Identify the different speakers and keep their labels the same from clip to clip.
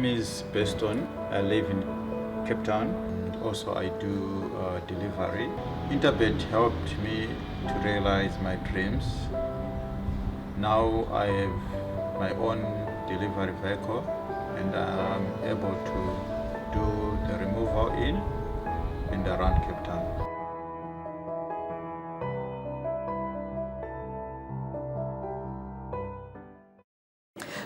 Speaker 1: name is Beston. I live in Cape Town. Also, I do delivery. Interbet helped me to realize my dreams. Now I have my own delivery vehicle and I'm able to do the removal in and around Cape Town.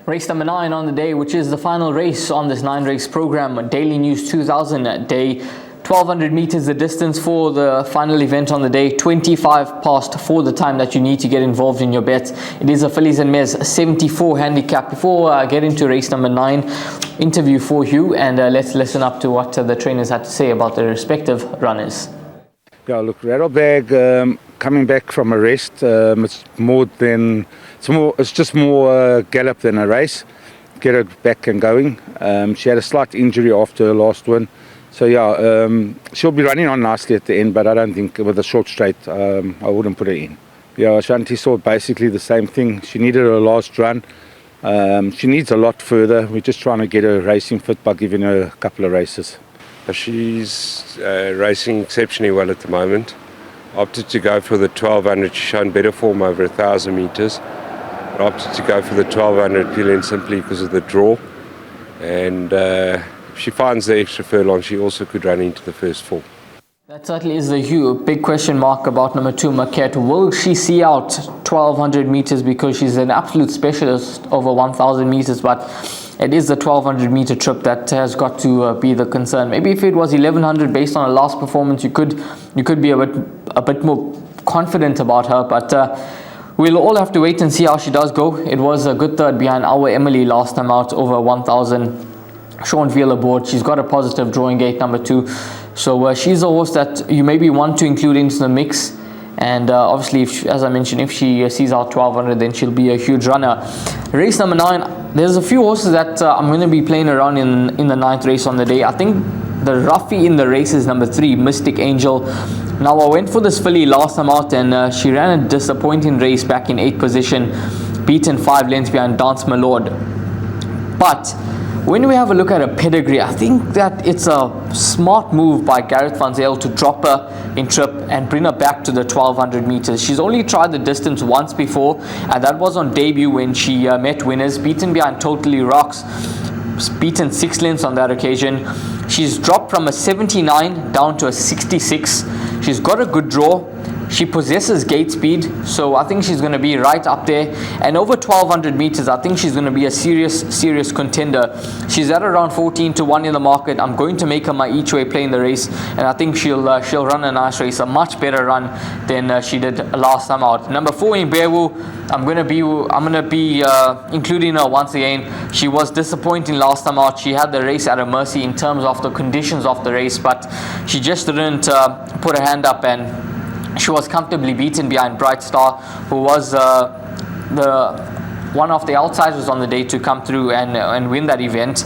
Speaker 2: Race number 9 on the day, which is the final race on this 9-race program, Daily News 2000 day. 1200 meters the distance for the final event on the day, 25 past for the time that you need to get involved in your bets. It is a fillies and mares 74 handicap. Before I get into race number 9, interview for you, and let's listen up to what the trainers had to say about their respective runners.
Speaker 3: Yeah, look, Rattlebag coming back from a rest. It's just more gallop than a race. Get her back and going. She had a slight injury after her last one. So yeah, she'll be running on nicely at the end, but I don't think with a short straight, I wouldn't put her in. Yeah, Shanti saw basically the same thing. She needed her last run. She needs a lot further. We're just trying to get her racing fit by giving her a couple of races.
Speaker 4: She's racing exceptionally well at the moment. Opted to go for the 1200. She's shown better form over 1000 meters. Opted to go for the 1200 purely and simply because of the draw. And if she finds the extra furlong, she also could run into the first 4.
Speaker 2: That certainly is a big question mark about number 2, Maquette. Will she see out 1200 meters, because she's an absolute specialist over 1000 meters, but it is the 1200 meter trip that has got to be the concern. Maybe if it was 1100 based on her last performance, you could be a bit more confident about her, but we'll all have to wait and see how she does go. It was a good third behind our Emily last time out over 1000. Sean Veal aboard. She's got a positive drawing gate, number 2. So she's a horse that you maybe want to include into the mix. And obviously, as I mentioned, if she sees out 1200, then she'll be a huge runner. Race number 9, there's a few horses that I'm going to be playing around in the 9th race on the day. I think the roughie in the race is number 3, Mystic Angel. Now, I went for this filly last time out, and she ran a disappointing race back in 8th position, beaten 5 lengths behind Dance My Lord. But when we have a look at her pedigree, I think that it's a smart move by Gareth Van Zyl to drop her in trip and bring her back to the 1200 meters. She's only tried the distance once before, and that was on debut when she met winners, beaten behind Totally Rocks, beaten 6 lengths on that occasion. She's dropped from a 79 down to a 66. She's got a good draw. She possesses gate speed, so I think she's going to be right up there. And over 1200 meters, I think she's going to be a serious contender. She's at around 14-1 in the market. I'm going to make her my each way play in the race, and I think she'll run a nice race, a much better run than she did last time out. Number 4, Imbewu, I'm going to be including her once again. She was disappointing last time out. She had the race at her mercy in terms of the conditions of the race, but she just didn't put her hand up, and she was comfortably beaten behind Bright Star, who was one of the outsiders on the day to come through and win that event.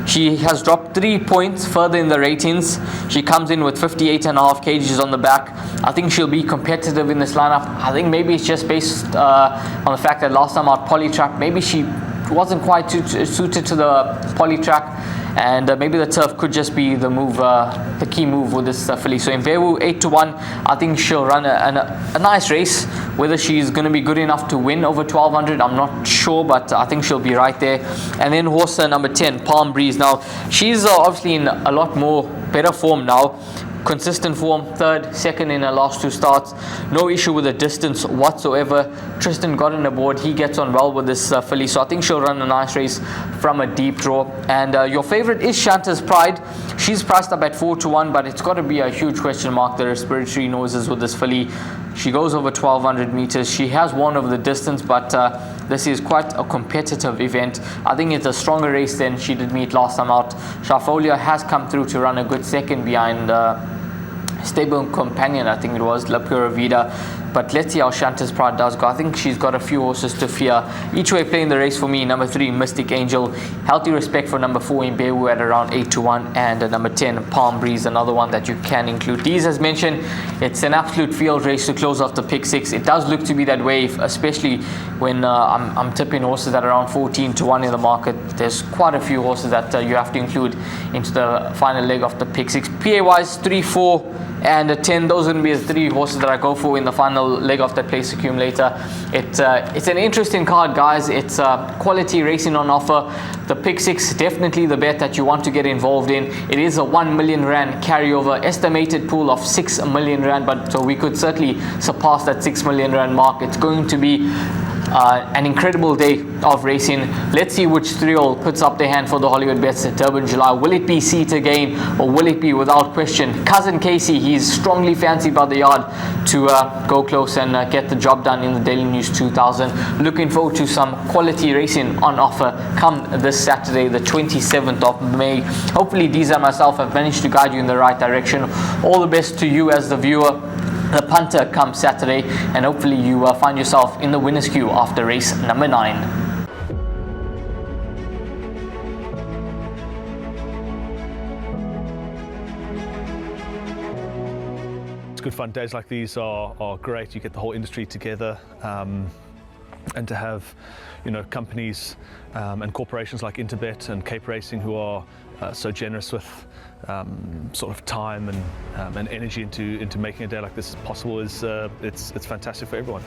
Speaker 2: She has dropped 3 points further in the ratings. She comes in with 58.5 kgs on the back. I think she'll be competitive in this lineup. I think maybe it's just based on the fact that last time out Polytrack, maybe she wasn't quite suited to the Polytrack, and maybe the turf could just be the move, the key move with this filly. So Imbewu 8-1, I think she'll run a nice race. Whether she's going to be good enough to win over 1200, I'm not sure, but I think she'll be right there. And then horse number 10, Palm Breeze. Now she's obviously in a lot more better form now. Consistent form, 3rd, 2nd in her last 2 starts. No issue with the distance whatsoever. Tristan got on the board. He gets on well with this filly, so I think she'll run a nice race from a deep draw. And your favorite is Shanta's Pride. She's priced up at 4-1, but it's got to be a huge question mark, the respiratory noises with this filly. She goes over 1200 meters. She has won over the distance, but this is quite a competitive event. I think it's a stronger race than she did meet last time out. Shafolia has come through to run a good 2nd behind Stable Companion, I think it was, La Pura Vida. but let's see how Shanta's Pride does go. I think she's got a few horses to fear. Each way playing the race for me, number 3, Mystic Angel. Healthy respect for number 4, Imbewu at around 8-1, and number 10, Palm Breeze, another one that you can include. These, as mentioned, it's an absolute field race to close off the pick 6. It does look to be that way, especially when I'm tipping horses at around 14-1 in the market. There's quite a few horses that you have to include into the final leg of the pick 6. PA-wise, 3, 4, and a 10. Those are going to be the 3 horses that I go for in the final leg of that place accumulator. It's an interesting card, guys. It's quality racing on offer. The pick 6, definitely the bet that you want to get involved in. It is a 1 million rand carryover, estimated pool of 6 million rand, but so we could certainly surpass that 6 million rand mark. It's going to be an incredible day of racing. Let's see which 3-year-old puts up their hand for the Hollywoodbets Durban July. Will it be Seat again, or will it be, without question, Cousin Casey? He's strongly fancied by the yard to go close and get the job done in the Daily News 2000. Looking forward to some quality racing on offer come this Saturday, the 27th of May. Hopefully Deezer and myself have managed to guide you in the right direction. All the best to you as the viewer, the punter, come Saturday, and hopefully you find yourself in the winner's queue after race number 9.
Speaker 5: Good fun. Days like these are great. You get the whole industry together, and to have, companies and corporations like Interbet and Cape Racing who are so generous with sort of time and energy into making a day like this possible is it's fantastic for everyone.